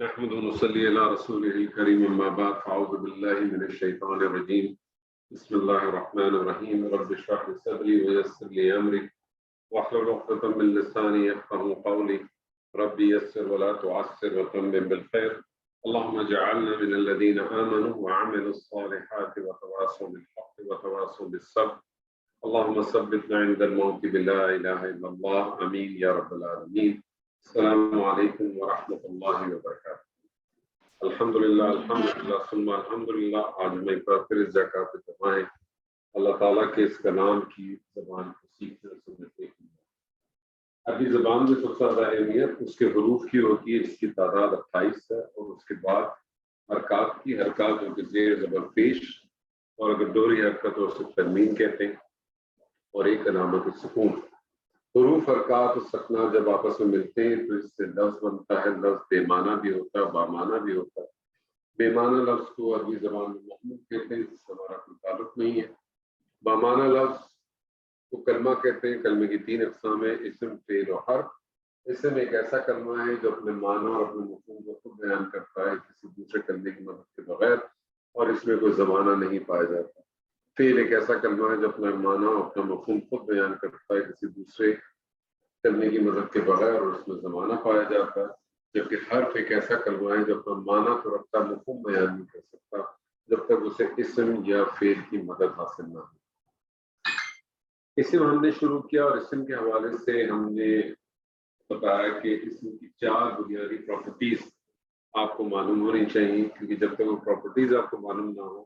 نحمده ونصلي على رسوله الكريم أما بعد فأعوذ بالله من الشيطان الرجيم بسم الله الرحمن الرحيم رب اشرح لي صدري ويسر لي أمري واحلل عقدة من لساني يفقهوا قولي ربي يسر ولا تعسر وتمم بالخير اللهم اجعلنا من الذين آمنوا وعملوا الصالحات وتواصوا بالحق وتواصوا بالصبر اللهم ثبتنا عند الموت بلا إله إلا الله آمين يا رب العالمين. السلام علیکم ورحمۃ اللہ وبرکاتہ. الحمدللہ ثم الحمدللہ. آج میں ایک بار پھر اس جگہ پہ جمع ہے اللہ تعالیٰ کے اس کلام کی زبان کو سیکھنے اور سمجھنے کی. عربی زبان میں سب سے زیادہ اہمیت اس کے حروف کی ہوتی ہے جس کی تعداد 28 ہے، اور اس کے بعد حرکات کی، حرکات جو کہ زیر زبر پیش، اور اگر دوہری حرکت ہو اسے تنوین کہتے ہیں، اور ایک علامت سکون. حروف، حرکات اور سکنہ جب آپس میں ملتے ہیں تو اس سے لفظ بنتا ہے. لفظ بے معنی بھی ہوتا ہے، بامعنی بھی ہوتا ہے. بے معنی لفظ کو عربی زبان میں محمود کہتے ہیں جس سے ہمارا کوئی تعلق نہیں ہے. بامعنی لفظ کو کلمہ کہتے ہیں. کلمے کی 3 اقسام ہیں: اسم، فعل اور حرف. اسم ایک ایسا کلمہ ہے جو اپنے معنی اور اپنے مفہوم کو خود بیان کرتا ہے کسی دوسرے کلمے کی مدد کے بغیر، اور اس میں کوئی زمانہ نہیں پایا جاتا. فعل ایک ایسا کلمہ ہے جو اپنا معنی اور اپنا مفہوم خود بیان کرتا ہے کسی دوسرے کلمے کی مدد کے بغیر، اور اس میں زمانہ پایا جاتا ہے. جبکہ حرف ایک ایسا کلمہ ہے جو اپنا معنی تو رکھتا مفہوم بیان نہیں کر سکتا جب تک اسے اسم یا فعل کی مدد حاصل نہ ہو. اسم ہم نے شروع کیا، اور اسم کے حوالے سے ہم نے بتایا کہ اسم کی 4 بنیادی پراپرٹیز آپ کو معلوم ہونی چاہیے، کیونکہ جب تک وہ پراپرٹیز آپ کو معلوم نہ ہو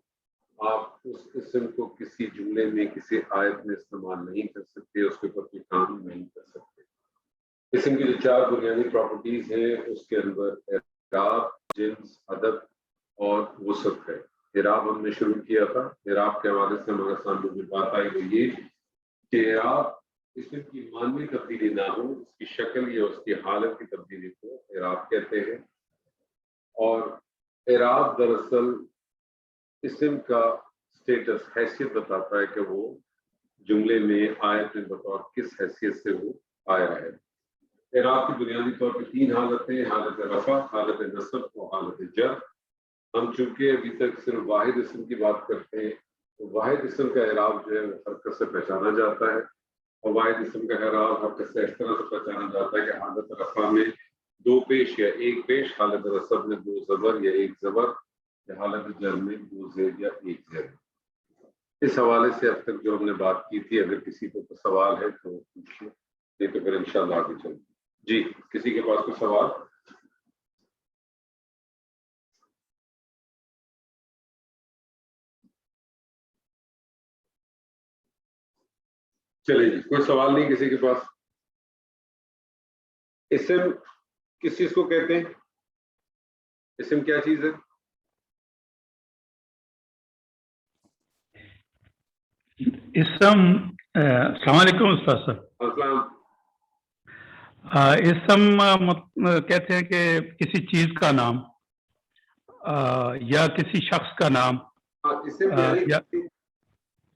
آپ اس اسم کو کسی جملے میں، کسی آیت میں استعمال نہیں کر سکتے، اس کے اوپر کوئی کام نہیں کر سکتے. اسم کی جو 4 بنیادی پراپرٹیز ہیں اس کے اندر اعراب، جنس، عدد اور وصف ہے. اعراب ہم نے شروع کیا تھا. اعراب کے حوالے سے ہمارے سامنے جو بات آئی وہ یہ کہ اعراب اسم کی معنوی تبدیلی نہ ہو، اس کی شکل یا اس کی حالت کی تبدیلی کو اعراب کہتے ہیں. اور اعراب دراصل اسم کا سٹیٹس، حیثیت بتاتا ہے کہ وہ جملے میں، آیت میں بطور کس حیثیت سے وہ آیا ہے. اعراب کی بنیادی طور پہ 3 حالتیں: حالت رفع، حالت نصب اور حالت جر. ہم چونکہ ابھی تک صرف واحد اسم کی بات کرتے ہیں تو واحد اسم کا اعراب جو ہے وہ حرکت سے پہچانا جاتا ہے، اور واحد اسم کا اعراب حرکت سے اس طرح سے پہچانا جاتا ہے کہ حالت رفع میں 2 پیش یا 1 پیش، حالت نصب میں 2 زبر یا 1 زبر، حالت جر میں 2 زیر یا 1 زیر. اس حوالے سے اب تک جو ہم نے بات کی تھی، اگر کسی کو کوئی سوال ہے تو پوچھیں، نہیں تو پھر انشاءاللہ آگے چلیں. جی، کسی کے پاس کوئی سوال؟ چلے جی، کوئی سوال نہیں کسی کے پاس. اسم کس چیز کو کہتے ہیں؟ اسم کیا چیز ہے؟ اسم السلام علیکم استاد صاحب. السلام. اسم کہتے ہیں کہ کسی چیز کا نام یا کسی شخص کا نام. اسم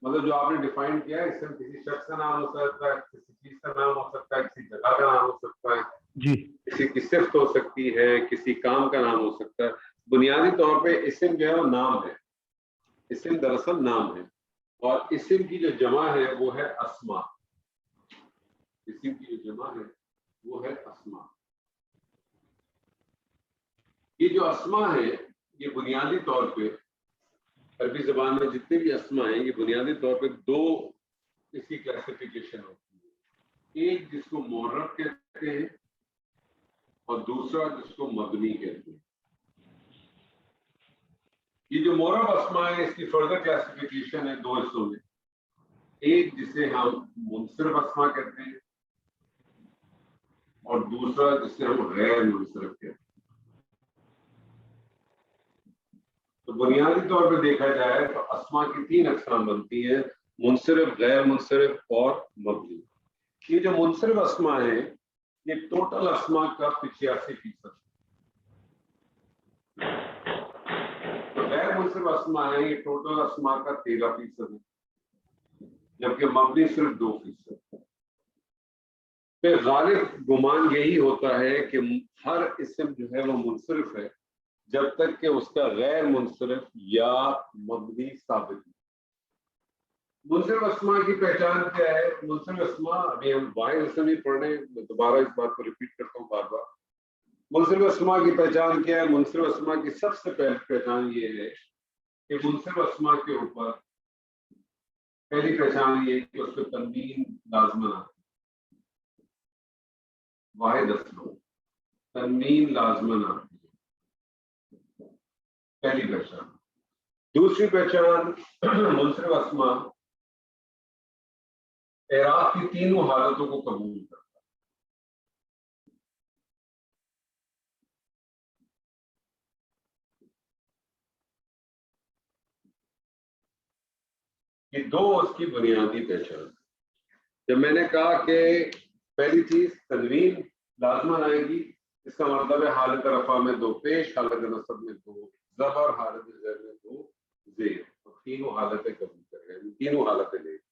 مطلب جو آپ نے ڈیفائن کیا ہے، اسم کسی شخص کا نام ہو سکتا ہے، کسی چیز کا نام ہو سکتا ہے، کسی جگہ کا نام ہو سکتا ہے، جی، کسی کی صفت ہو سکتی ہے، کسی کام کا نام ہو سکتا ہے. بنیادی طور پہ اسم جو ہے وہ نام ہے. اسم دراصل نام ہے، اور اسم کی جو جمع ہے وہ ہے اسماء. اسم کی جو جمع ہے وہ ہے اسماء. یہ جو اسماء ہے یہ بنیادی طور پہ عربی زبان میں جتنے بھی اسماء ہیں یہ بنیادی طور پہ 2 اس کی کلاسیفیکیشن ہوتی ہے. ایک جس کو معرب کہتے ہیں اور دوسرا جس کو مبنی کہتے ہیں. یہ جو معرب اسماء ہے اس کی فردر کلاسیفیکیشن ہے 2 حصوں میں. ایک جسے ہم منصرف اسماء کہتے ہیں اور دوسرا جسے ہم غیر منصرف کہتے ہیں. تو بنیادی طور پہ دیکھا جائے تو اسماء کی 3 اقسام بنتی ہیں: منصرف، غیر منصرف اور مبنی. یہ جو منصرف اسماء ہیں یہ ٹوٹل اسماء کا 85%. غیر منصرف اسماء ہیں یہ ٹوٹل اسماء کا 13% ہے، جبکہ مبنی صرف 2%. پھر غالب گمان یہی ہوتا ہے کہ ہر اسم جو ہے وہ منصرف ہے جب تک کہ اس کا غیر منصرف یا مبنی ثابت ہو۔ منصرف اسماء کی پہچان کیا ہے؟ منصرف اسماء، ابھی ہم واحد اسم ہی پڑھ رہے ہیں، میں دوبارہ اس بات کو ریپیٹ کرتا ہوں بار بار۔ منصرف اسماء کی پہچان کیا ہے؟ منصرف اسماء کی سب سے پہلی پہچان یہ ہے کہ منصرف اسماء کے اوپر پہلی پہچان یہ ہے کہ اس پہ تنوین لازمن آتی ہے۔ واحد اسم تنوین لازمن آتی ہے، پہلی پہچان۔ دوسری پہچان، منصرف اسماء اعراب کی تینوں حالتوں کو قبول کرتا ہے۔ یہ دو اس کی بنیادی پہچان۔ جب میں نے کہا کہ پہلی چیز تنوین لازمن آئے گی، اس کا مطلب ہے حالت رفع میں دو پیش، حالت نصب میں دو زبر، حالت جر میں دو زیر، اور تینوں حالتیں قبول کرے گا، تینوں حالتیں لے گا۔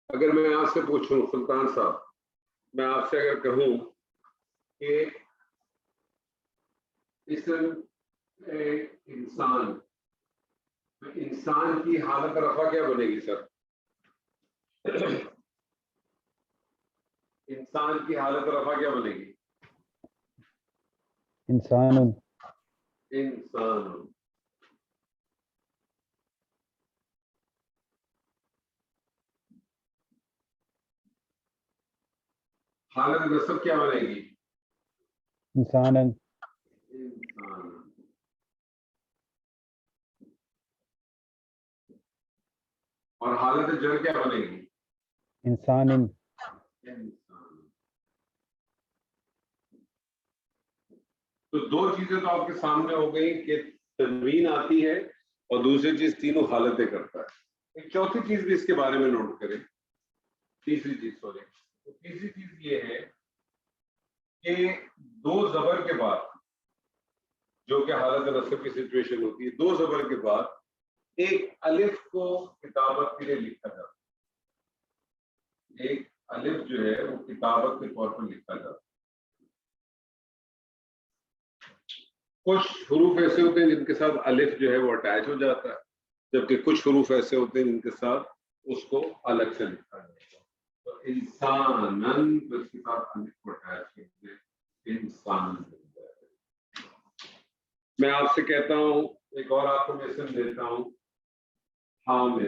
اگر میں آپ سے پوچھوں سلطان صاحب، میں آپ سے اگر کہوں کہ انسان، انسان کی حالت رفع کیا بنے گی سر؟ انسان کی حالت رفع کیا بنے گی؟ انسان۔ انسان۔ حالت نصب کیا بنے گی؟ انسان۔ انسان۔ اور حالت جر کیا بنے گی؟ انسان۔ انسان۔ تو دو چیزیں تو آپ کے سامنے ہو گئی کہ تنوین آتی ہے اور دوسری چیز تینوں حالتیں کرتا ہے۔ ایک چوتھی چیز بھی اس کے بارے میں نوٹ کریں، تیسری چیز سوری، تیسری چیز یہ ہے کہ دو زبر کے بعد، جو کہ حالت نصب کی سچویشن ہوتی ہے، دو زبر کے بعد ایک الف کو کتابت کے لیے لکھا جاتا ہے۔ ایک الف جو ہے وہ کتابت کے طور پر لکھا جاتا ہے۔ کچھ حروف ایسے ہوتے ہیں جن کے ساتھ الف جو ہے وہ اٹیچ ہو جاتا ہے، جبکہ کچھ حروف ایسے ہوتے ہیں جن کے ساتھ اس کو الگ سے لکھا جاتا ہے۔ تو انسانن اس کے ساتھ الف کو اٹیچ کرتے ہیں، انسان۔ میں آپ سے کہتا ہوں، ایک اور آپ کو میسج دیتا ہوں، حامد۔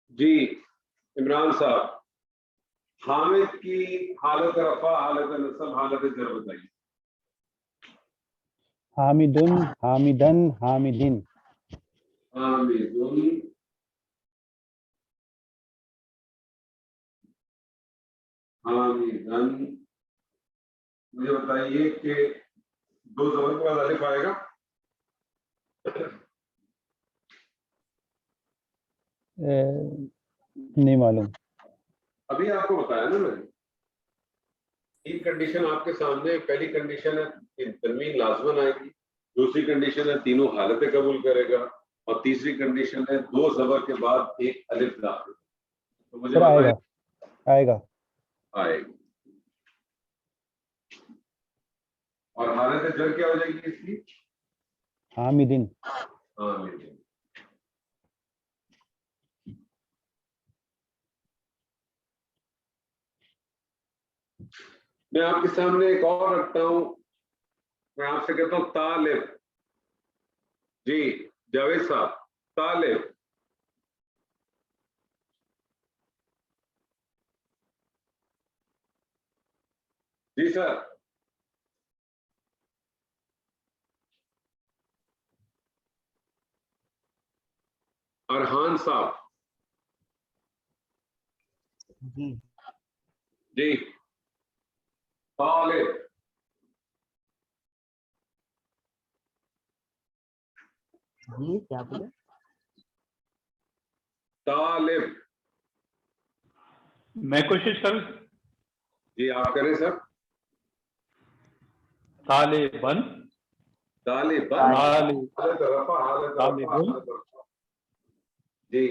جی عمران صاحب، حامد کی حالت رفع، حالت نصب، حالت جر بتائیے۔ حامدن، حامدن، حامدن۔ حامدن، حامدن۔ مجھے بتائیے کہ دو زبر کے بعد الف آئے گا؟ نہیں معلوم۔ ابھی آپ کو بتایا نا میں نے، تین کنڈیشن آپ کے سامنے۔ پہلی کنڈیشن ہے کہ تنوین لازمن آئے گی، دوسری کنڈیشن ہے تینوں حالتیں قبول کرے گا، اور تیسری کنڈیشن ہے دو زبر کے بعد ایک الف داخل۔ تو مجھے سر آئے بتائیں۔ گا، آئے گا۔ آئے گا۔ اور حالت جر کیا ہو جائے گی اس کی؟ حامدن۔ حامدن۔ میں آپ کے سامنے ایک اور رکھتا ہوں، میں آپ سے کہتا ہوں طالب۔ جی جاوید صاحب، طالب۔ جی سر۔ ارحان صاحب۔ جی طالب۔ جی کیا بولے؟ طالب۔ میں کوشش کروں۔ جی آپ کریں سر۔ طالبن، طالبن، طالب، حالت رفع، حالت رفع، حالت رفع۔ جی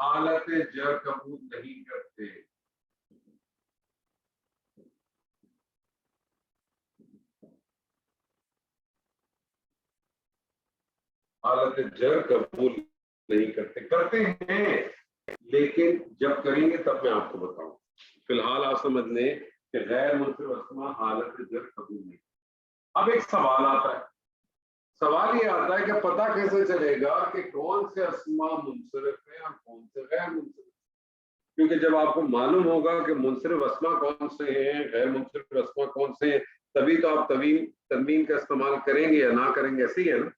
حالت جر قبول نہیں کرتے. حالت جر قبول نہیں کرتے. کرتے ہیں لیکن جب کریں گے تب میں آپ کو بتاؤں. فی الحال آپ سمجھ لیں کہ غیر منصرف اسما حالت جر قبول نہیں. اب ایک سوال آتا ہے. سوال یہ آتا ہے کہ پتہ کیسے چلے گا کہ کون سے اسما منصرف ہیں اور کون سے غیر منصرف. کیونکہ جب آپ کو معلوم ہوگا کہ منصرف اسما کون سے ہیں, غیر منصرف اسما کون سے ہیں, تبھی تو آپ تنوین کا استعمال کریں گے یا نہ کریں گے. ایسے ہی ہے نا.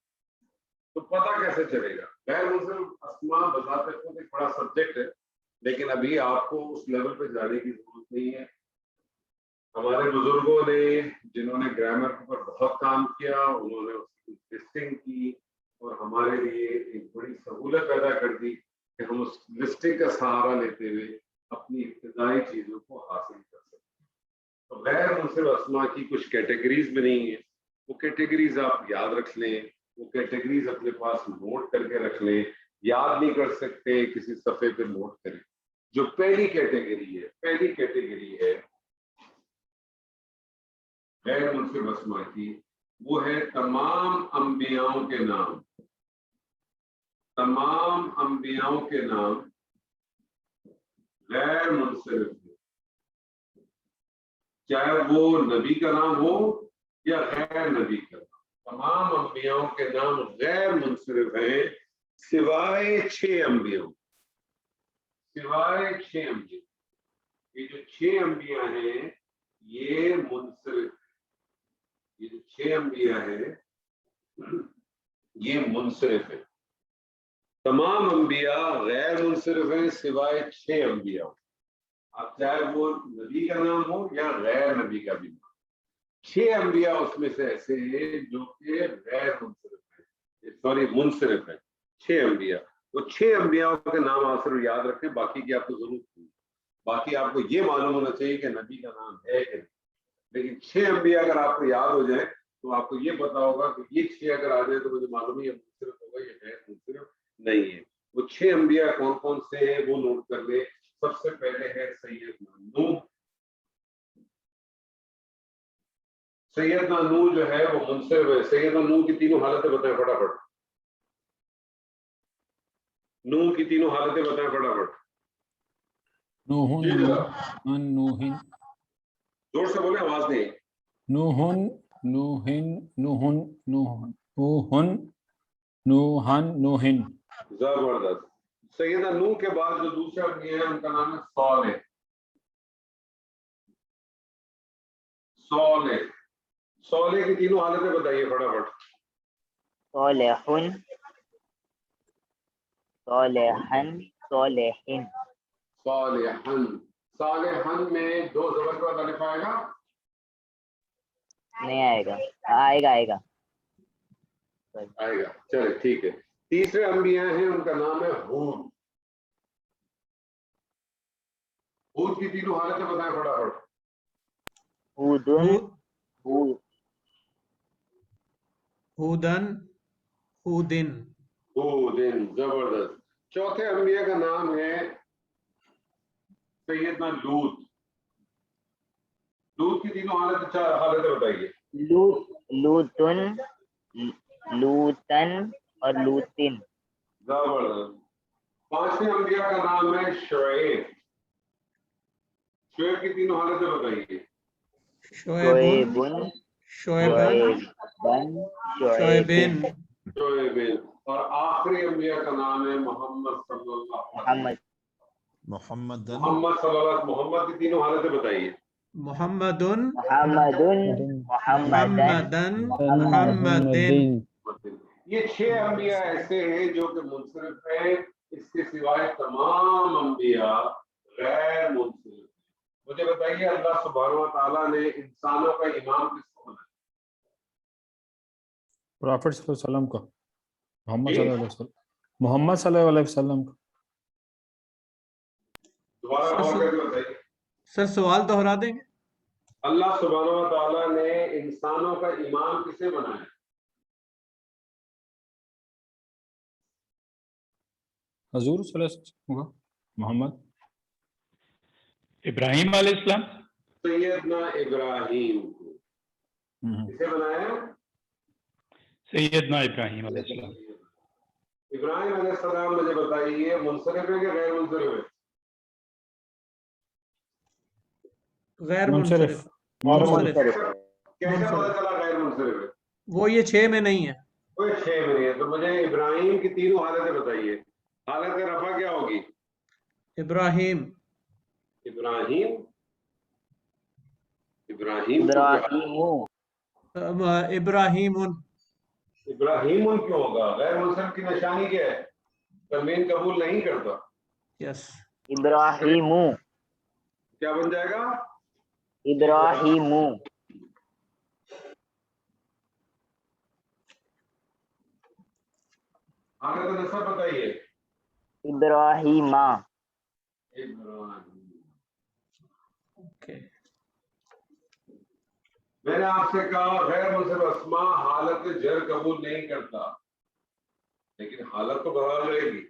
تو پتہ کیسے چلے گا؟ غیر منصرف اسما بذات خود ایک بڑا سبجیکٹ ہے, لیکن ابھی آپ کو اس لیول پہ جانے کی ضرورت نہیں ہے. ہمارے بزرگوں نے جنہوں نے گرامر پر بہت کام کیا, انہوں نے اس کی لسٹنگ کی اور ہمارے لیے ایک بڑی سہولت پیدا کر دی کہ ہم اس لسٹنگ کا سہارا لیتے ہوئے اپنی ابتدائی چیزوں کو حاصل کر سکتے. تو غیر منصرف اسما کی کچھ کیٹیگریز بھی نہیں ہیں. وہ کیٹیگریز آپ یاد رکھ لیں, وہ کیٹیگریز اپنے پاس نوٹ کر کے رکھ لیں. یاد نہیں کر سکتے کسی صفحے پہ نوٹ کریں. جو پہلی کیٹیگری ہے غیر منصرف اسما کی, وہ ہے تمام انبیاؤں کے نام. تمام انبیاؤں کے نام غیر منصرف ہیں, چاہے وہ نبی کا نام ہو یا غیر نبی کا نام. تمام انبیاؤں کے نام غیر منصرف ہیں سوائے 6 انبیاء. سوائے 6 انبیاء. یہ جو 6 انبیاء ہیں یہ منصرف. یہ جو 6 انبیاء ہیں یہ منصرف ہیں. تمام انبیاء غیر منصرف ہیں سوائے 6 انبیاء. اب چاہے وہ نبی کا نام ہو یا غیر نبی کا بھی نام. 6 انبیاء اس میں سے ایسے ہیں جو کہ غیر منصرف ہیں, سوری منصرف ہیں. 6 انبیاء. وہ 6 انبیاء کے نام آپ صرف یاد رکھیں, باقی کی آپ کو ضرورت نہیں. باقی آپ کو یہ معلوم ہونا چاہیے کہ نبی کا نام ہے کہ نہیں. لیکن 6 انبیاء اگر آپ کو یاد ہو جائیں تو آپ کو یہ پتا ہوگا کہ یہ 6 اگر آ جائے تو مجھے معلوم ہے یہ منصرف ہوگا, یہ غیر منصرف نہیں ہے. وہ 6 انبیاء کون کون سے ہیں وہ نوٹ کر لیں. سب سے پہلے ہے سیدنا نوح. سیدنا نوح جو ہے وہ منصرف ہے. سیدنا نوح کی تینوں حالتیں بتائیں فٹافٹ. نوح کی تینوں حالتیں بتائیں فٹافٹ. نوحن زور سے بولیں, آواز نہیں. نوحن. زبردست. سیدنا نوح کے بعد جو دوسرا انبیاء ہے ان کا نام ہے صالح. صالح کی تینوں حالتیں بتائیے فٹافٹ. صالحن صالحن صالحین. صالحن میں 2 زبر کا الف آئے گا. نہیں آئے گا. آئے گا. چلے ٹھیک ہے. تیسرے انبیاء ہیں ان کا نام ہے ہود. ہود کی تینوں حالتیں بتائیں فٹافٹ. ہودن. زبردست. چوتھے انبیاء کا نام ہے سیدنا لوط. لوط کی تینوں حالتیں بتائیے. لوطن اور لوطن. زبردست. 5ویں انبیاء کا نام ہے شعیب. شعیب کی تینوں حالتیں بتائیے. شعیبن. اور آخری انبیاء کا نام ہے محمد صلی اللہ علیہ وسلم. محمد صلی اللہ علیہ وسلم. محمد کی تینوں حالتیں بتائیے. محمدن. یہ 6 انبیاء ایسے ہیں جو کہ منصرف ہیں. اس کے سوائے تمام انبیاء غیر منصرف ہیں. مجھے بتائیے اللہ سبحانہ و تعالیٰ نے انسانوں کا امام کس کو بنایا؟ پرافٹ صلی اللہ علیہ وسلم کا. محمد صلی اللہ علیہ وسلم کا. دوبارہ غور کر کے بتائیے. سر سوال دہرا دیں گے. اللہ سبحانہ و تعالیٰ نے انسانوں کا امام کسے بنایا؟ حضور صلی اللہ علیہ وسلم کا محمد ابراہیم علیہ السلام سیدنا ابراہیم کو کسے بنایا؟ سیدنا ابراہیم علیہ السلام. ابراہیم علیہ السلام مجھے بتائیے منصرف ہے کہ غیر منصرف ہے؟ غیر منصرف. منصرف. کیسے پتا چلا غیر منصرف ہے؟ وہ یہ 6 میں نہیں ہے. کوئی 6 میں نہیں ہے. تو مجھے ابراہیم کی تینوں حالتیں بتائیے. حالت رفع کیا ہوگی؟ ابراہیم. ابراہیم ابراہیم ابراہیم. ابراہیم کیوں ہوگا؟ غیر منصرف کی نشانی کیا ہے؟ تنوین قبول نہیں کرتا. یس. ابراہیم. کیا بن جائے گا؟ ابراہیم. حالت نصب بتائیے. ابراہیم. اوکے. میں نے آپ سے کہا غیر منصرف اسما حالت جر قبول نہیں کرتا، لیکن حالت تو بہرحال رہے گی.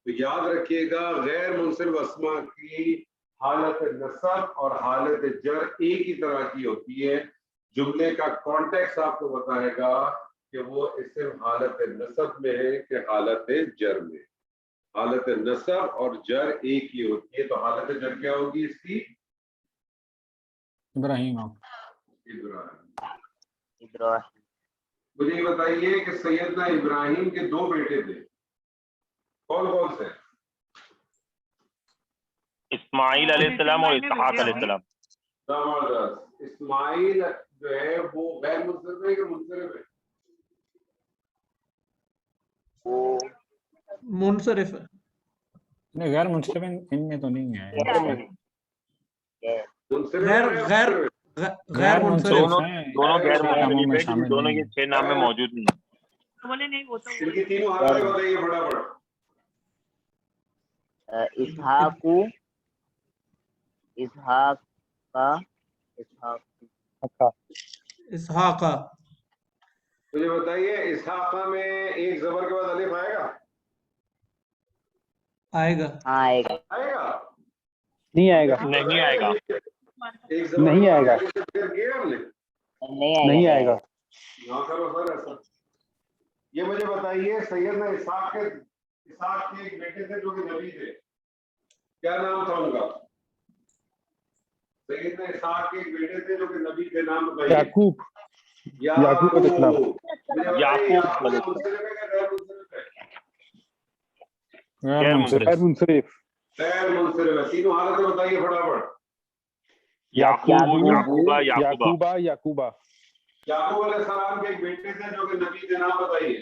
تو یاد رکھیے گا غیر منصرف اسما کی حالت نصب اور حالت جر ایک ہی طرح کی ہوتی ہے. جملے کا کانٹیکس آپ کو بتائے گا کہ وہ صرف حالت نصب میں ہے کہ حالت جر میں. حالت نصب اور جر ایک ہی ہوتی ہے. تو حالت جر کیا ہوگی اس کی؟ ابراہیم. مجھے یہ بتائیے کہ سیدنا ابراہیم کے 2 بیٹے تھے، کون کون سے؟ اسماعیل علیہ السلام اور اسحاق علیہ السلام. زبردست. اسماعیل جو ہے وہ غیر منصرف ہے کہ منصرف ہے؟ منصرف ہے. نہیں غیر منصرف ان میں تو نہیں ہے. منصرف غیر ہے؟ غیر غیر منصرف. دونوں غیر منصرف ہے کیونکہ دونوں یہ 6 نام میں موجود نہیں ہیں. ان کی تینوں حالتیں بتائیے فٹافٹ. اسحاق. اسحاق. مجھے بتائیے اسحاق میں ایک زبر کے بعد الف آئے گا؟ آئے گا. آئے گا. آئے گا؟ نہیں آئے گا. نہیں آئے گا. ایک زبر نہیں آئے گا. نہیں آئے گا. نہ کرو سر ایسا. یہ مجھے بتائیے سیدنا اسحاق کے ایک بیٹے تھے جو کہ نبی تھے، کیا نام تھا ان کا؟ سیدنا اسحاق کے ایک بیٹے تھے جو کہ نبی تھے، نام بتائیے. یعقوب. یعقوب علیہ السلام. یعقوب منصرف ہے کہ غیر منصرف ہے؟ غیر منصرف. غیر منصرف ہے. تینوں حالتیں بتائیے فٹافٹ. یعقوب یعقوبہ یعقوبہ. یعقوبہ. یعقوب علیہ السلام کے ایک بیٹے تھے جو کہ نبی تھے، نام بتائیے.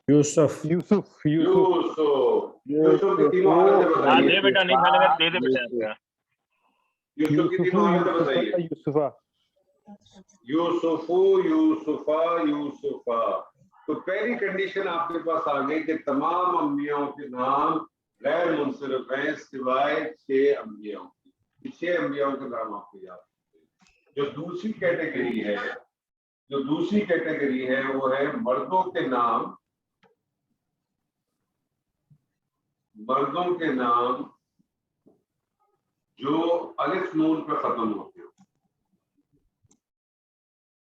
یوسف. یوسف. یوسف کی تینوں حالتیں بتائیے. دے بیٹا نہیں کھانے کا، دے دے بیٹا. یوسف کی تینوں حالتیں بتائیے. یوسفہ. یوسفہ. تو پہلی کنڈیشن آپ کے پاس آ گئی کہ تمام انبیاءوں کے نام غیر منصرف ہیں سوائے 6 انبیاءوں کی. 6 انبیاءوں کے نام آپ کو یاد ہیں. جو دوسری کیٹیگری ہے وہ ہے مردوں کے نام جو الف نون پہ ختم ہوتے ہیں.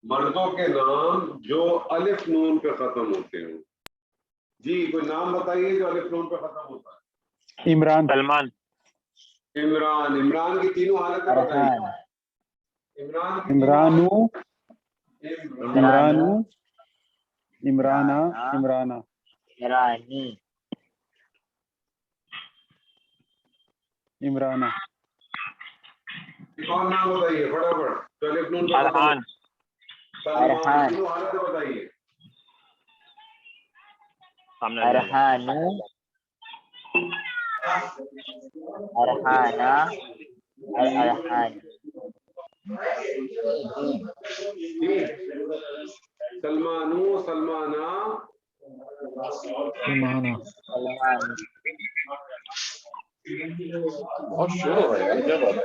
مردوں کے نام جو الف نون پہ ختم ہوتے ہیں. جی کوئی نام بتائیے جو الف نون پہ ختم ہوتا ہے. عمران. سلمان. عمران کی تینوں حالتیں بتائیے. عمرانو. عمرانو. عمرانا. عمرانا. عمرانی. عمرانا. کون نام بتائیے فٹافٹ جو الف نون پہ ختم ارحان. ارحان. تینوں حالتیں بتائیے. ارحانو. ارحانا. ارحان. سلمانو. سلمانا. سلمانہ. سلمان. بہت شور ہو رہا ہے. کیا بات ہے؟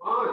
5।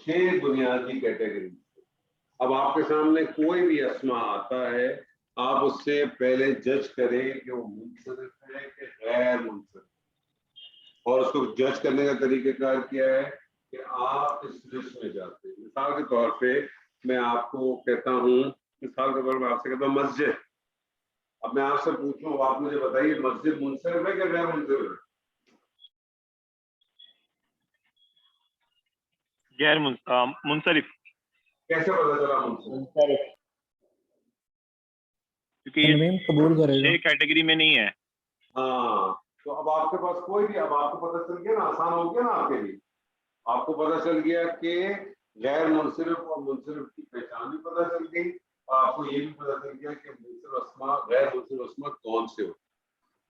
6 بنیادی کیٹیگری. اب آپ کے سامنے کوئی بھی اسما آتا ہے, آپ اس سے پہلے جج کریں کہ وہ منصرف ہے کہ غیر منصرف, اور اس کو جج کرنے کا طریقہ کار کیا ہے کہ آپ اس لسٹ میں جاتے ہیں. مثال کے طور پہ میں آپ کو کہتا ہوں, مثال کے طور پہ آپ سے کہتا ہوں مسجد. اب میں آپ سے پوچھوں, آپ مجھے بتائیے مسجد منصرف ہے کہ غیر منصرف ہے؟ غیر منصرف. کیسے پتا چلا منصرف؟ منصرف. کیونکہ یہ تنوین قبول کرے گا. 6 کیٹیگری میں نہیں ہے. ہاں, تو اب آپ کے پاس کوئی بھی, اب آپ کو پتہ چل گیا نا, آسان ہو گیا نا آپ کے لیے. آپ کو پتہ چل گیا کہ غیر منصرف اور منصرف کی پہچان بھی پتہ چل گئی, اور آپ کو یہ بھی پتہ چل گیا کہ منصرف اسما غیر منصرف اسما کون سے ہو.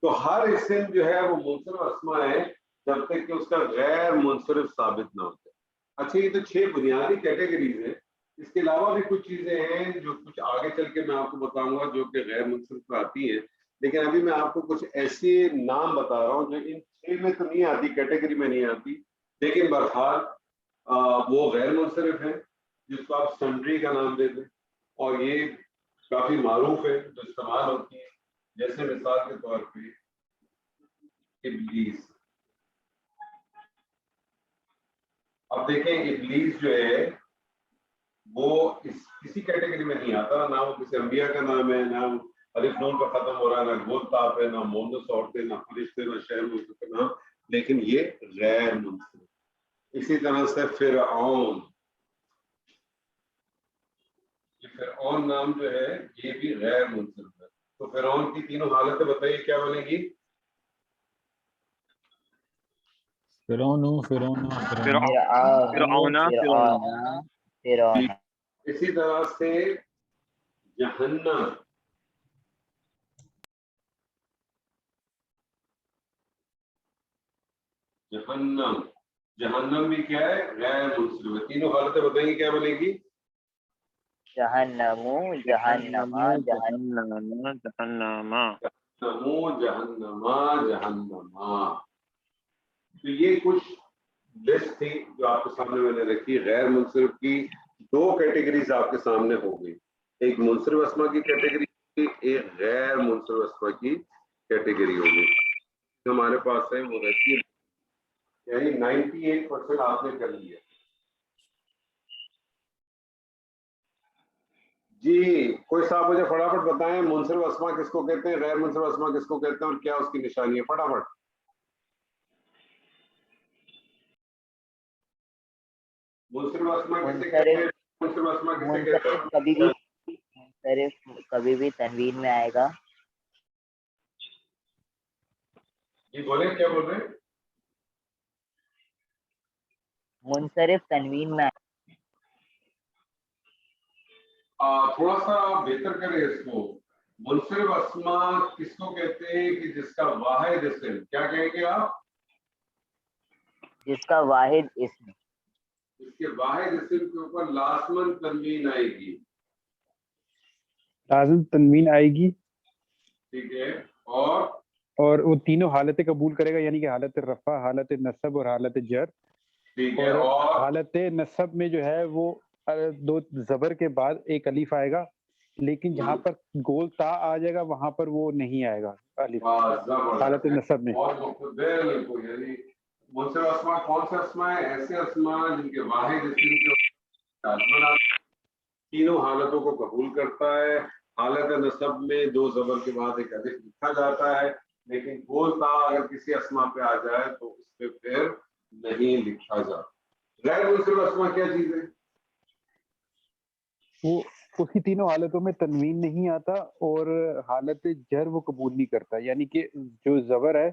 تو ہر اسم جو ہے وہ منصرف اسما ہے جب تک کہ اس کا غیر منصرف ثابت نہ ہو جائے. اچھا, یہ تو 6 بنیادی کیٹیگریز ہیں. اس کے علاوہ بھی کچھ چیزیں ہیں جو کچھ آگے چل کے میں آپ کو بتاؤں گا جو کہ غیر منصرف میں آتی ہیں, لیکن ابھی میں آپ کو کچھ ایسے نام بتا رہا ہوں جو ان 6 میں تو نہیں آتی, کیٹیگری میں نہیں آتی, لیکن بہرحال وہ غیر منصرف ہیں, جس کو آپ سنڈری کا نام دیتے ہیں, اور یہ کافی معروف ہے جو استعمال ہوتی ہیں. جیسے مثال کے طور پہ ابلیس. اب دیکھیں ابلیس جو ہے وہ کسی کیٹیگری میں نہیں آتا, نہ وہ کسی انبیاء کا نام ہے, نہ الف نون پر ختم ہو رہا ہے, نہ گول تاپ ہے, نہ مونس عورتیں, نہ فرشتے, نہ شہر ملک کا نام, لیکن یہ غیر منصرف. اسی طرح سے فرعون, یہ فرعون نام جو ہے یہ بھی غیر منصرف ہے. تو فرعون کی تینوں حالتیں بتائیے کیا بنے گی؟ اسی طرح سے جہنم, جہنم, جہنم بھی کیا ہے؟ غیر منصرف ہے. تینوں حالتیں بتائیں گے کیا بنے گی؟ جہنم جہنما جہنما. تو یہ کچھ لسٹ تھی جو آپ کے سامنے میں نے رکھی. غیر منصرف کی 2 کیٹیگریز آپ کے سامنے ہو گئی, ایک منصرف اسما کی کیٹیگری, ایک غیر منصرف اسما کی کیٹیگری ہوگی. ہمارے پاس ہے وہ رہتی ہے, یعنی 98% آپ نے کر لیا. جی کوئی صاحب مجھے فٹافٹ بتائیں منصرف اسما کس کو کہتے ہیں, غیر منصرف اسما کس کو کہتے ہیں, اور کیا اس کی نشانی ہے؟ فٹافٹ. منصرف اسما کسے کہتے ہیں؟ منصرف اسما کسے کہتے ہیں؟ منصرف کبھی بھی تنوین میں آئے گا. جی بولیں, کیا بول رہے ہیں؟ منصرف تنوین میں تھوڑا سا بہتر کریں اس کو. منصرف اسما کس کو کہتے ہیں کہ جس کا واحد اسم, کیا کہیں گے آپ؟ جس کا واحد اسم, اس کے واحد اسم کے اوپر لازماً تنوین آئے گی. لازم تنوین آئے گی, ٹھیک ہے, اور وہ تینوں حالتیں قبول کرے گا, یعنی کہ حالت رفع, حالت نصب اور حالت جر. ٹھیک ہے, اور حالت نصب میں جو ہے وہ 2 زبر کے بعد ایک الف آئے گا, لیکن جہاں پر گول تا آ جائے گا وہاں پر وہ نہیں آئے گا الف حالت نصب میں. بالکل, یعنی منصرف اسما کون سے اسما ہے؟ ایسے اسما جن کے واحد اسم کے تینوں حالتوں کو قبول کرتا ہے. حالت نصب میں 2 زبر کے بعد ایک الف لکھا جاتا ہے, لیکن گول تا اگر کسی اسما پہ آ جائے تو اس پہ پھر نہیں لکھا جاتا. غیر منصرف اسما کیا چیز ہے؟ وہ اس کی تینوں حالتوں میں تنوین نہیں آتا اور حالت جر وہ قبول نہیں کرتا, یعنی کہ جو زبر ہے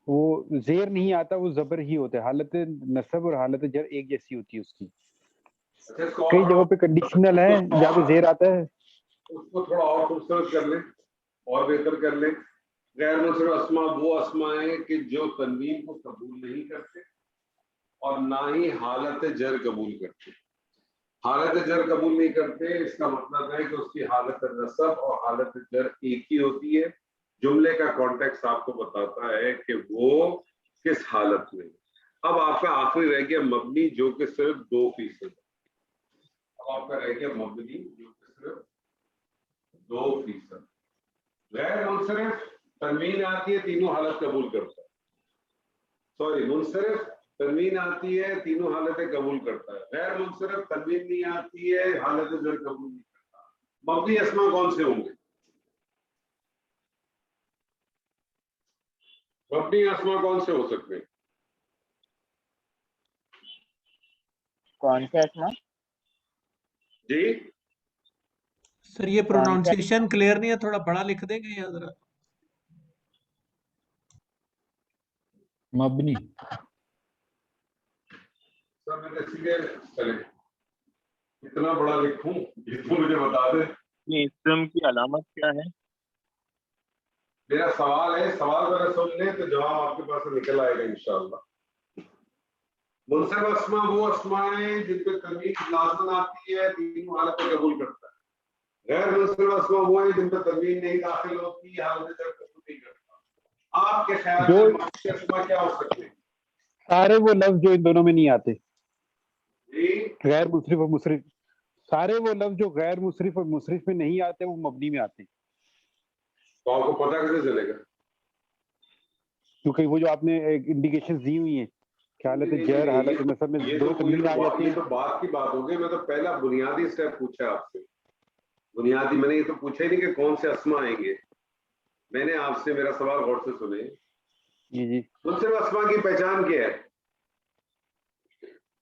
وہ زیر نہیں آتا, وہ زبر ہی ہوتا ہے. حالت نصب اور حالت جر ایک جیسی ہوتی ہے اس کی. کئی جگہوں پہ کنڈیشنل ہے جہاں پہ زیر آتا ہے. اس کو تھوڑا اور خوبصورت کر لیں اور بہتر کر لیں. غیر منصرف اسما وہ اسما ہیں کہ جو تنوین کو قبول نہیں کرتے اور نہ ہی حالت جر قبول کرتے. حالت جر قبول نہیں کرتے اس کا مطلب ہے کہ اس کی حالت نصب اور حالت جر ایک ہی ہوتی ہے. جملے کا کانٹیکس آپ کو بتاتا ہے کہ وہ کس حالت میں. اب آپ کا آخری رہ گیا مبنی جو کہ صرف 2%. اب آپ کا رہ گیا مبنی جو کہ صرف 2%. غیر منصرف تنوین آتی ہے تینوں حالت قبول کرتا ہے. سوری منصرف تنوین آتی ہے تینوں حالتیں قبول کرتا ہے. غیر منصرف تنوین نہیں آتی ہے حالت جر قبول نہیں کرتا. مبنی اسما کون سے ہوں گے؟ مبنی اسما کون سے ہو سکتے ہیں؟ کون سے اسما؟ جی سر یہ پروناؤنسیشن کلیئر نہیں ہے، تھوڑا بڑا لکھ دیں گے یا ذرا؟ مبنی سر میں اسی لیے چلے اتنا بڑا لکھوں جس کو مجھے بتا دیں. یہ اسم کی علامت کیا ہے؟ میرا سوال ہے، سوال ذرا سن لیں تو جواب آپ کے پاس سے نکل آئے گا انشاءاللہ. منصرف اسما وہ اسما ہیں جن پہ تنوین لازمن آتی ہے تینوں حالتیں قبول کرتا ہے. غیر منصرف اسما وہ ہیں جن پہ تنوین نہیں داخل ہوتی حالت جر قبول نہیں کرتا. آپ کے خیال میں مبنی اسما کیا ہو سکتے ہیں؟ سارے وہ لفظ جو ان دونوں میں نہیں آتے، جی غیر مصرف اور مصرف، سارے وہ لفظ جو غیر مصرف اور مصرف میں نہیں آتے وہ مبنی میں آتے ہیں. تو آپ کو پتہ کیسے چلے گا؟ کیونکہ وہ جو آپ نے انڈیکیشن دی ہوئی ہیں کہ حالت جر حالت نصب میں یہ دو تنوین آ جاتی یہ ہے. تو بات کی بات ہو گئی. میں تو پہلا بنیادی اسٹیپ پوچھا آپ سے. بنیادی میں نے یہ تو پوچھا ہی نہیں کہ کون سے اسما آئیں گے. میں نے آپ سے میرا سوال غور سے سنے. جی جی منصرف اسما کی پہچان کیا ہے؟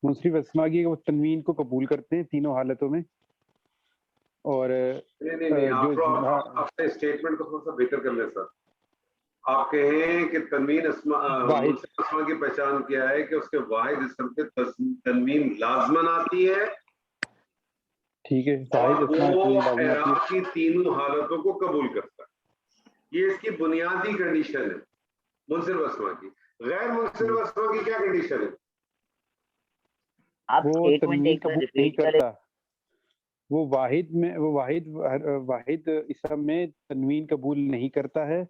منصرف اسما کی وہ تنوین کو قبول کرتے ہیں تینوں حالتوں میں. اور نہیں آپ سے اسٹیٹمنٹ کو تھوڑا سا بہتر کر لیں سر. آپ کہیں کہ تنوین اسما منصرف اسما کی پہچان کیا ہے کہ اس کے واحد اسم پہ تنوین لازمن آتی ہے ٹھیک ہے، اور واحد اسما وہ تنوین لازمی آتی ہے. اعراب کی تینوں حالتوں کو قبول کرتا ہے. یہ اس کی بنیادی کنڈیشن ہے منصرف اسما کی. غیر منصرف اسما کی کیا کنڈیشن ہے؟ آپ وہ ایک منٹ تنوین ایک بار قبول نہیں ریپیٹ کریں. کرتا. وہ واحد اسم میں تنوین قبول نہیں کرتا ہے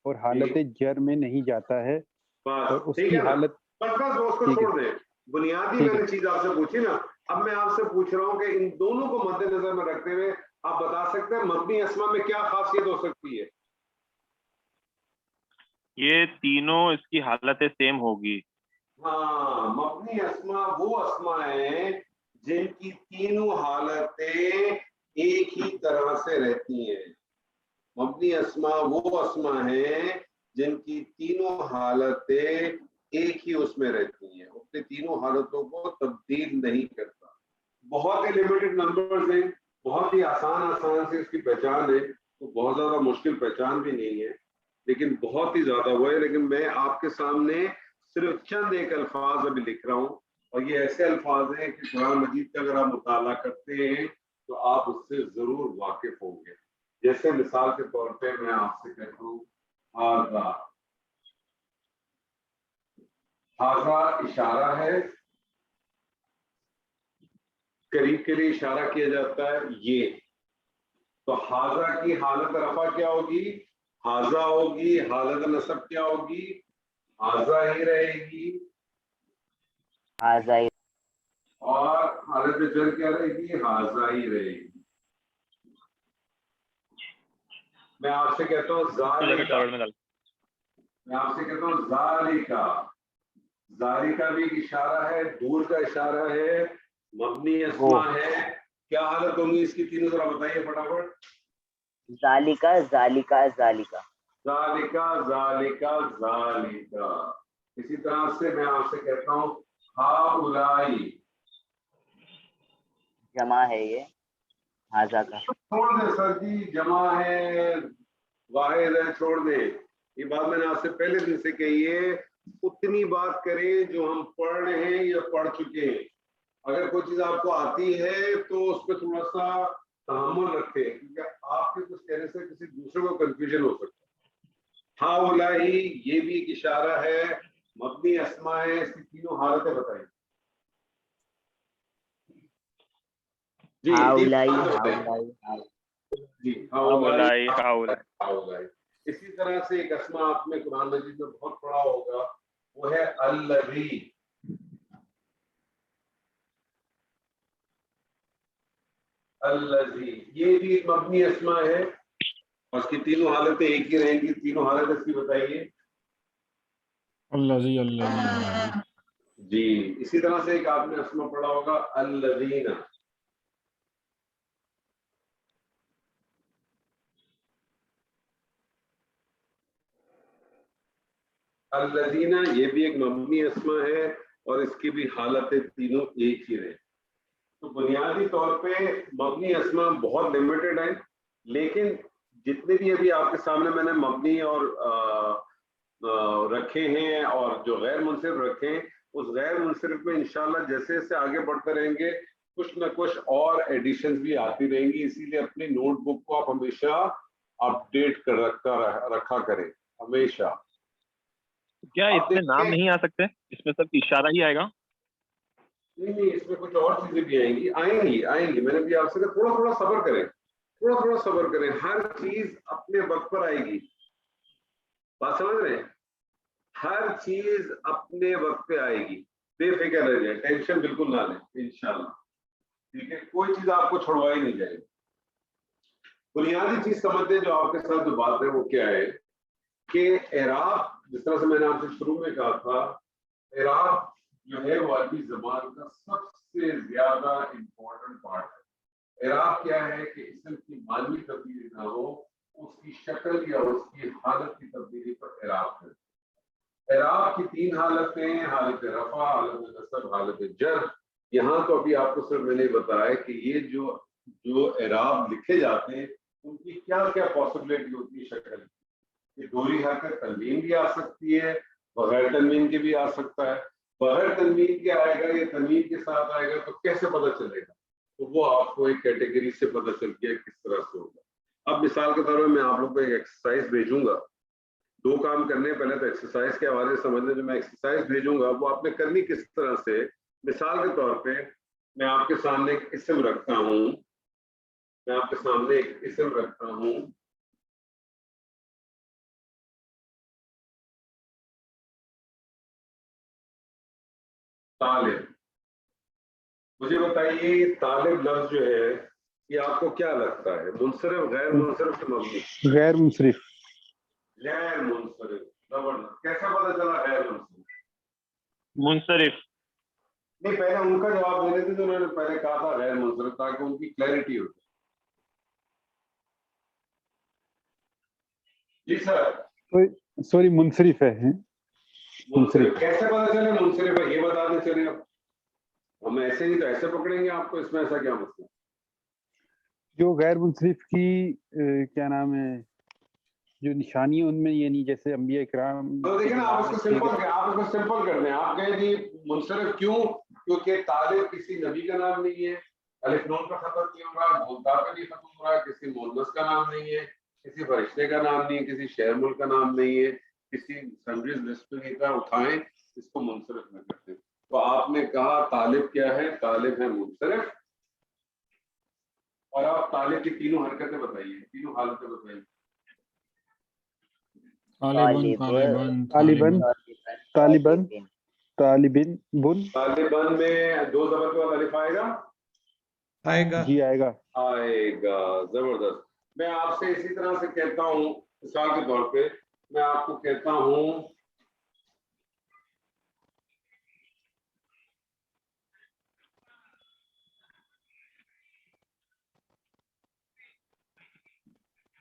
اور حالت جر میں نہیں جاتا ہے. اور بس اس ٹھیک کی ہے نا. حالت بس اس کو ٹھیک ہے چھوڑ دیں. بنیادی ٹھیک میں ہے نے چیز آپ سے پوچھی نا. اب میں آپ سے پوچھ رہا ہوں کہ ان دونوں کو مد نظر میں رکھتے ہوئے آپ بتا سکتے ہیں مبنی اسما میں کیا خاصیت ہو سکتی ہے؟ یہ تینوں اس کی حالتیں سیم ہوگی. ہاں مبنی اسما وہ اسما ہیں جن کی تینوں حالتیں ایک ہی طرح سے رہتی ہیں. مبنی اسما وہ اسما ہیں جن کی تینوں حالتیں ایک ہی اس میں رہتی ہیں، اپنے تینوں حالتوں کو تبدیل نہیں کرتا. بہت ہی لمیٹڈ نمبرز ہیں، بہت ہی آسان سے اس کی پہچان ہے. تو بہت زیادہ مشکل پہچان بھی نہیں ہے لیکن بہت ہی زیادہ وہ ہے. لیکن میں آپ کے سامنے صرف چند ایک الفاظ ابھی لکھ رہا ہوں اور یہ ایسے الفاظ ہیں کہ قرآن مجید کا اگر آپ مطالعہ کرتے ہیں تو آپ اس سے ضرور واقف ہوں گے. جیسے مثال کے طور پہ میں آپ سے کہتا ہوں ہاذا اشارہ ہے، قریب کے لیے اشارہ کیا جاتا ہے یہ. تو ہاذا کی حالت رفع کیا ہوگی؟ ہاذا ہوگی. حالت نصب کیا ہوگی؟ ہاذا ہی رہے گی. آزائی. اور حالت جر کیا رہے گی؟ ہاذا ہی رہے گی. میں آپ سے کہتا ہوں ذالکا، میں آپ سے کہتا ہوں ذالکا. ذالکا بھی ایک اشارہ ہے، دور کا اشارہ ہے، مبنی اسما ہے. کیا حالت ہوگی اس کی تینوں ذرا بتائیے فٹافٹ. ذالکا ذالکا ذالکا. ذالکا ذالکا ذالکا. اسی طرح سے میں آپ سے کہتا ہوں ہاؤلائی. جمع ہے یہ ہاذا کا. چھوڑ دیں سر جی، جمع ہے واحد ہے، چھوڑ دیں. یہ بات میں نے آپ سے پہلے دن سے کہی ہے. اتنی بات کریں جو ہم پڑھ رہے ہیں یا پڑھ چکے ہیں. اگر کوئی چیز آپ کو آتی ہے تو اس پہ تھوڑا سا تحمل رکھیں کیونکہ آپ کے کچھ کہنے سے کسی دوسرے کو کنفیوژن ہو سکتا ہے. ہاؤلائی یہ بھی ایک اشارہ ہے، مبنی اسما ہے. اس کی تینوں حالتیں بتائیں. جی ہاؤلائی ہاؤلائی. جی ہاؤلائی ہاؤلائی. ہاؤلائی. اسی طرح سے ایک اسما آپ نے قرآن مجید میں بہت پڑھا ہوگا، وہ ہے الذی. الذی، یہ بھی ایک مبنی اسما ہے اور اس کی تینوں حالتیں ایک ہی رہیں گی. تینوں حالت اس کی بتائیے. الذی الذین. جی اسی طرح سے ایک آپ نے اسما پڑھا ہوگا الذین. الذین یہ بھی ایک مبنی اسما ہے اور اس کی بھی حالتیں تینوں ایک ہی رہیں. تو بنیادی طور پہ مبنی اسما بہت لمیٹڈ ہیں، لیکن جتنے بھی ابھی آپ کے سامنے میں نے مبنی اور رکھے ہیں اور جو غیر منصرف رکھے ہیں، اس غیر منصرف میں انشاءاللہ جیسے جیسے آگے بڑھتے رہیں گے کچھ نہ کچھ اور ایڈیشنز بھی آتی رہیں گی. اسی لیے اپنی نوٹ بک کو آپ ہمیشہ اپ ڈیٹ کر رکھا کریں ہمیشہ. کیا اس میں نام نہیں آ سکتے؟ اس میں صرف اشارہ ہی آئے گا؟ نہیں اس میں کچھ اور چیزیں بھی آئیں گی. میں نے بھی آپ سے کہا تھوڑا صبر کریں، تھوڑا صبر کریں. ہر چیز اپنے وقت پر آئے گی. بات سمجھ رہے ہیں؟ ہر چیز اپنے وقت پہ آئے گی. بے فکر رہ جائیں، ٹینشن بالکل نہ لیں انشاءاللہ. ٹھیک ہے، کوئی چیز آپ کو چھوڑوائی نہیں جائے گی. بنیادی چیز سمجھتے جو آپ کے ساتھ جو بات ہے وہ کیا ہے کہ اعراب، جس طرح سے میں نے آپ سے شروع میں کہا تھا، اعراب جو ہے وہ عربی زبان کا سب سے زیادہ امپورٹنٹ پارٹ ہے. اعراب کیا ہے کہ اسم کی معنوی تبدیلی نہ ہو، اس کی شکل یا اس کی حالت کی تبدیلی پر اعراب کرے. اعراب کی تین حالتیں، حالت رفع، حالت نصب، حالت جر. یہاں تو ابھی آپ کو صرف میں نے بتایا کہ یہ جو اعراب لکھے جاتے ہیں ان کی کیا کیا پاسبلٹی ہوتی ہے شکل کی. یہ دوہری حرکت تنوین بھی آ سکتی ہے، بغیر تنوین کے بھی آ سکتا ہے. بغیر تنوین کے آئے گا یا تنوین کے ساتھ آئے گا تو کیسے پتہ چلے گا؟ تو وہ آپ کو ایک کیٹیگری سے پتہ چلتی ہے کس طرح سے ہوگا. اب مثال کے طور پر میں آپ لوگوں کو ایک ایکسرسائز بھیجوں گا. دو کام کرنے پہلے تو ایکسرسائز کے حوالے سے سمجھ لیں. جو میں ایکسرسائز بھیجوں گا وہ آپ نے کرنی کس طرح سے. مثال کے طور پہ میں آپ کے سامنے ایک اسم رکھتا ہوں، طالب. مجھے بتائیے طالب لفظ جو ہے یہ آپ کو کیا لگتا ہے، منصرف غیر منصرف سے مبنی؟ غیر منصرف. غیر منصرف. زبردست. کیسا پتہ چلا غیر منصرف؟ منصرف. نہیں پہلے ان کا جواب دینے تھے جو انہوں نے پہلے کہا تھا غیر منصرف، تاکہ ان کی کلیئرٹی ہو. جی سر. سوری منصرف ہے. منصرف کیسے پتہ چلے منصرف ہے یہ بتا دیں. چلیے ہم ایسے ہی تو ایسے پکڑیں گے آپ کو، اس میں ایسا کیا مسئلہ؟ جو غیر منصرف کی کیا نام ہے جو نشانی ہے ان میں، یعنی جیسے انبیاء اکرام. تو دیکھیں نا آپ اس کو سمپل کر دیں. آپ کہیں جی منصرف کیوں؟ کیونکہ طالب کسی نبی کا نام نہیں ہے، الف نون کا ختم نہیں ہو رہا، ملتا پہ نہیں ختم ہو رہا، کسی مؤنث کا نام نہیں ہے، کسی فرشتے کا نام نہیں ہے، کسی شہر ملک کا نام نہیں ہے، کسی سنڈریز لسٹ پہ نہیں تھا. اٹھائیں اس کو منصرف میں کرتے ہیں. تو آپ نے کہا طالب کیا ہے؟ طالب ہے منصرف. اور آپ طالب کی تینوں حرکتیں بتائیے، تینوں حالتیں بتائیے. طالبن میں دو زبر کے بعد الف آئے گا؟ آئے گا. جی آئے گا. زبردست. میں آپ سے اسی طرح سے کہتا ہوں، مثال کے طور پہ میں آپ کو کہتا ہوں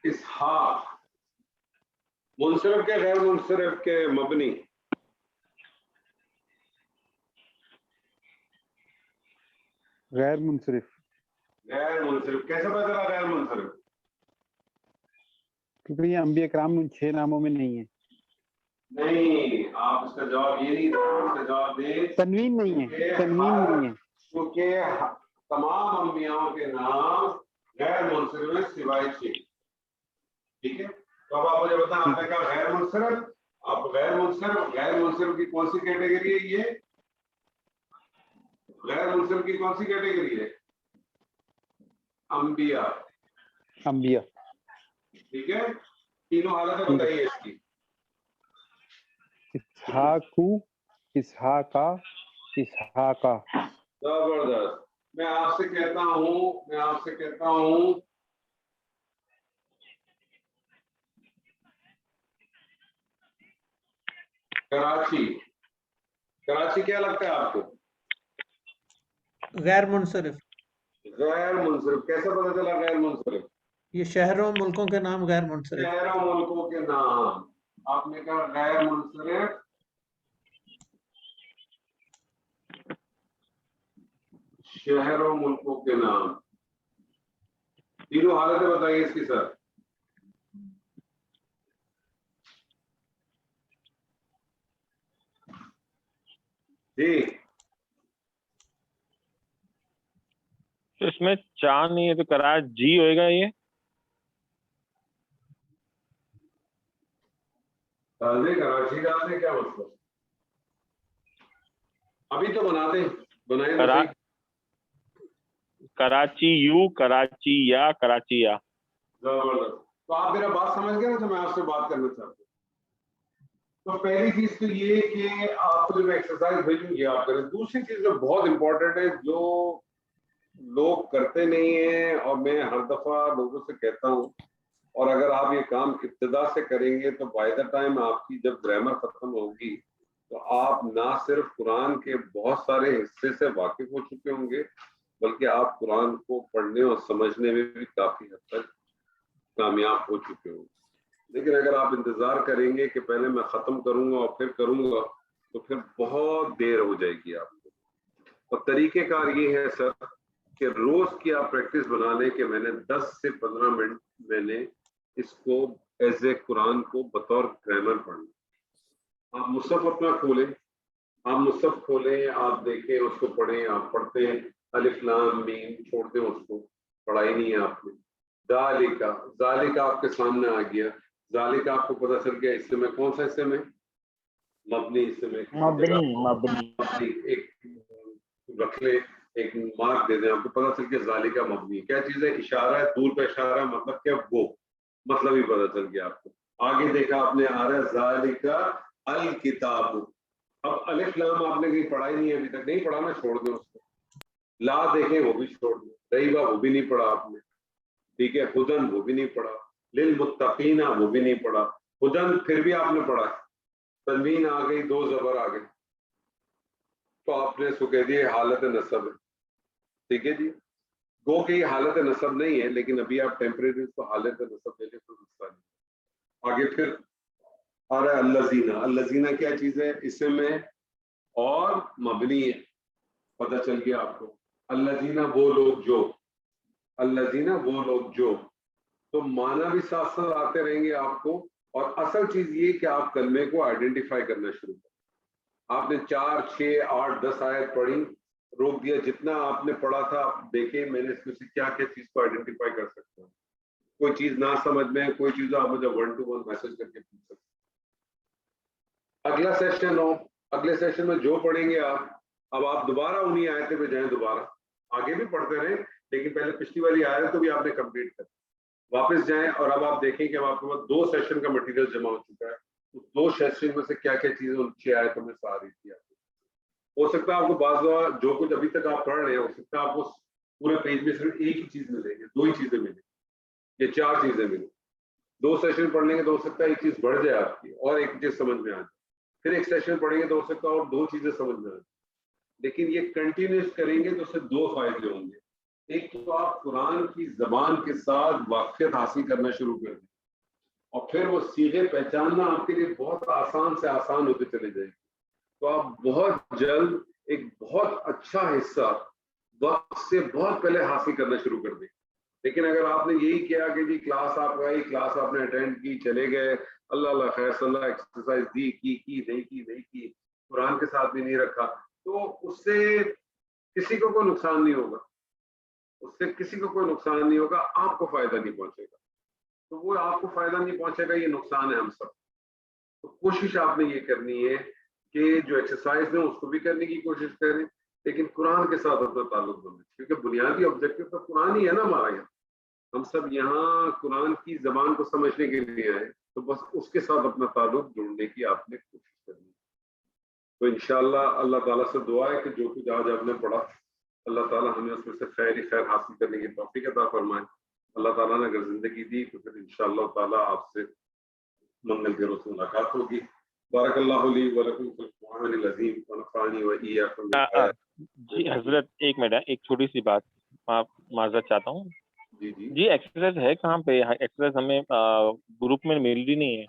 اسحاق. منصرف کے غیر منصرف کے مبنی؟ غیر منصرف. غیر منصرف کیسے پتہ چلا غیر منصرف؟ کیونکہ یہ انبیاء کرام ان 6 ناموں میں نہیں ہے. نہیں آپ اس کا جواب یہ نہیں دیں. اس کا جواب دیں تنوین نہیں ہے. تنوین نہیں ہے کیونکہ تمام انبیاء کے نام غیر منصرف ہیں سوائے 6. ٹھیک ہے. تو اب آپ مجھے بتائیں، آپ نے کہا غیر منصرف. آپ غیر منصرف کی کون سی کیٹیگری ہے؟ یہ غیر منصرف کی کون سی کیٹیگری ہے؟ انبیاء. ٹھیک ہے. تینوں حالتیں بتائیے اس کی. اسحاقا. زبردست. میں آپ سے کہتا ہوں کراچی کیا لگتا ہے آپ کو؟ غیر منصرف. غیر منصرف. کیسے پتا چلا غیر منصرف؟ یہ شہروں ملکوں کے نام غیر منصرف. شہروں ملکوں کے نام. آپ نے کہا غیر منصرف شہروں ملکوں کے نام. تینوں حالتیں بتائیے اس کی سر. جی تو اس میں چار نہیں ہے تو کراچی ہوئے گا. یہ کراچی ڈال دیں کیا مطلب؟ ابھی تو بنائیں. کراچی یو کراچی یا کراچی یا. زبردست. تو آپ میرا بات سمجھ گئے نا جو میں آپ سے بات کرنا چاہتا ہوں. تو پہلی چیز تو یہ کہ آپ کو جو میں ایکسرسائز بھیجوں گی آپ کریں. دوسری چیز جو بہت امپورٹنٹ ہے جو لوگ کرتے نہیں ہیں اور میں ہر دفعہ لوگوں سے کہتا ہوں، اور اگر آپ یہ کام ابتدا سے کریں گے تو بائی دا ٹائم آپ کی جب گرامر ختم ہوگی تو آپ نہ صرف قرآن کے بہت سارے حصے سے واقف ہو چکے ہوں گے بلکہ آپ قرآن کو پڑھنے اور سمجھنے میں بھی کافی حد تک کامیاب ہو چکے ہوں گے. لیکن اگر آپ انتظار کریں گے کہ پہلے میں ختم کروں گا اور پھر کروں گا تو پھر بہت دیر ہو جائے گی آپ کو. اور طریقہ کار یہ ہے سر کہ روز کی آپ پریکٹس بنا لیں کہ میں نے 10 سے 15 منٹ میں نے اس کو ایز اے قرآن کو بطور گرامر پڑھنا. آپ مصحف اپنا کھولیں، آپ دیکھیں، اس کو پڑھیں، آپ پڑھتے ہیں الف لام میم، چھوڑ دیں اس کو، پڑھائی نہیں ہے آپ نے. ذالکا آپ کے سامنے آ گیا. ذالکا آپ کو پتہ چل گیا اس میں کون سا حصے میں مبنی حصے میں مبنی. ایک رکھ لیں، ایک مارک دے دیں، آپ کو پتہ چل گیا ذالکا مبنی. کیا چیز ہے؟ اشارہ ہے، دور پہ اشارہ ہے، مطلب کیا؟ وہ مطلب ہی پتہ چل گیا آپ کو. آگے دیکھا آپ نے آ رہا ہے ذالکا الکتاب. اب الف لام آپ نے کہیں پڑھائی نہیں ہے ابھی تک، نہیں پڑھا نا، چھوڑ دیں اس کو. لا دیکھیں وہ بھی چھوڑ دیں. ریبا وہ بھی نہیں پڑھا آپ نے، ٹھیک ہے. ہدن وہ بھی نہیں پڑھا. للمتقین وہ بھی نہیں پڑھا. ہدن پھر بھی آپ نے پڑھا. تنوین آ گئی، 2 زبر آ گئی تو آپ نے اس کو کہہ دیا حالت نصب ہے. ٹھیک ہے جی. گو کہ یہ حالت نصب نہیں ہے لیکن ابھی آپ ٹیمپریری اس کو حالت نصب دے لیں تو مسئلہ نہیں. آگے پھر آ رہا ہے الذین. الذین کیا چیز ہے؟ اسم ہے اور مبنی ہے، پتہ چل گیا آپ کو. الذین وہ لوگ جو، الذین وہ لوگ جو. تو معنی بھی ساتھ ساتھ آتے رہیں گے آپ کو. اور اصل چیز یہ کہ آپ کلمے کو آئیڈینٹیفائی کرنا شروع کریں. آپ نے 4 6 8 10 آیت پڑھی، روک دیا. جتنا آپ نے پڑھا تھا آپ دیکھیں میں نے اس میں سے کیا کیا چیز کو آئیڈینٹیفائی کر سکتا ہوں. کوئی چیز نہ سمجھ میں، کوئی چیز آپ مجھے 1 to 1 میسج کر کے پوچھ سکتے ہیں. اگلا سیشن ہو، اگلے سیشن میں جو پڑھیں گے آپ، اب آپ دوبارہ انہی آیتیں پہ جائیں، دوبارہ آگے بھی پڑھتے رہیں لیکن پہلے پچھلی والی آیت بھی آپ نے کمپلیٹ کر واپس جائیں. اور اب آپ دیکھیں کہ اب آپ کے پاس 2 سیشن کا مٹیریل جمع ہو چکا ہے. 2 سیشن میں سے کیا کیا چیزیں ان 6 آیتوں میں سے آ رہی تھی. ہو سکتا ہے آپ کو بعض جو کچھ ابھی تک آپ پڑھ رہے ہیں ہو سکتا ہے آپ کو پورے پیج میں صرف ایک ہی چیز ملے گی، 2 ہی چیزیں ملیں یا 4 چیزیں ملیں. 2 سیشن پڑھ لیں گے تو ہو سکتا ہے ایک چیز بڑھ جائے آپ کی اور ایک چیز سمجھ میں آ جائے. پھر ایک سیشن پڑھیں گے تو ہو سکتا ہے اور 2 چیزیں سمجھ میں آ جائیں. لیکن یہ کنٹینیوس کریں گے تو اس سے 2 فائدے ہوں گے. ایک تو آپ قرآن کی زبان کے ساتھ واقفیت حاصل کرنا شروع کر دیں اور پھر وہ صیغے پہچاننا آپ کے لیے بہت آسان سے آسان ہوتے چلے جائیں گے. تو آپ بہت جلد ایک بہت اچھا حصہ وقت سے بہت پہلے حاصل کرنا شروع کر دیں. لیکن اگر آپ نے یہی کیا کہ جی کلاس آپ آئی، کلاس آپ نے اٹینڈ کی، چلے گئے، اللہ اللہ خیر صلی اللہ، ایکسرسائز دی کی نہیں کی، قرآن کے ساتھ بھی نہیں رکھا، تو اس سے کسی کو کوئی نقصان نہیں ہوگا. اس سے کسی کو کوئی نقصان نہیں ہوگا، آپ کو فائدہ نہیں پہنچے گا. تو وہ آپ کو فائدہ نہیں پہنچے گا، یہ نقصان ہے ہم سب. تو کوشش آپ نے یہ کرنی ہے کہ جو ایکسرسائز ہے اس کو بھی کرنے کی کوشش کریں لیکن قرآن کے ساتھ اپنا تعلق بنائیں، کیونکہ بنیادی آبجیکٹو تو قرآن ہی ہے نا ہمارا. یہاں ہم سب یہاں قرآن کی زبان کو سمجھنے کے لیے آئے تو بس اس کے ساتھ اپنا تعلق جوڑنے کی آپ نے کوشش کرنی ہے. تو انشاءاللہ اللہ تعالیٰ سے دعا ہے کہ جو کچھ آج آپ نے پڑھا اللہ تعالیٰ ہمیں اس میں سے خیر ہی خیر حاصل کرنے کی توفیق عطا فرمائے. اللہ تعالیٰ نے اگر زندگی دی تو پھر انشاءاللہ تعالیٰ آپ سے منگل کے روز ملاقات ہوگی. بارک اللہ لی ولکم فی القرآن العظیم ونفعنی وإیاکم جی حضرت ایک منٹ ہے، ایک چھوٹی سی بات آپ معذرت چاہتا ہوں. جی جی جی ایکسرسائز ہے کہاں پہ؟ ایکسرسائز ہمیں گروپ میں مل بھی نہیں ہے.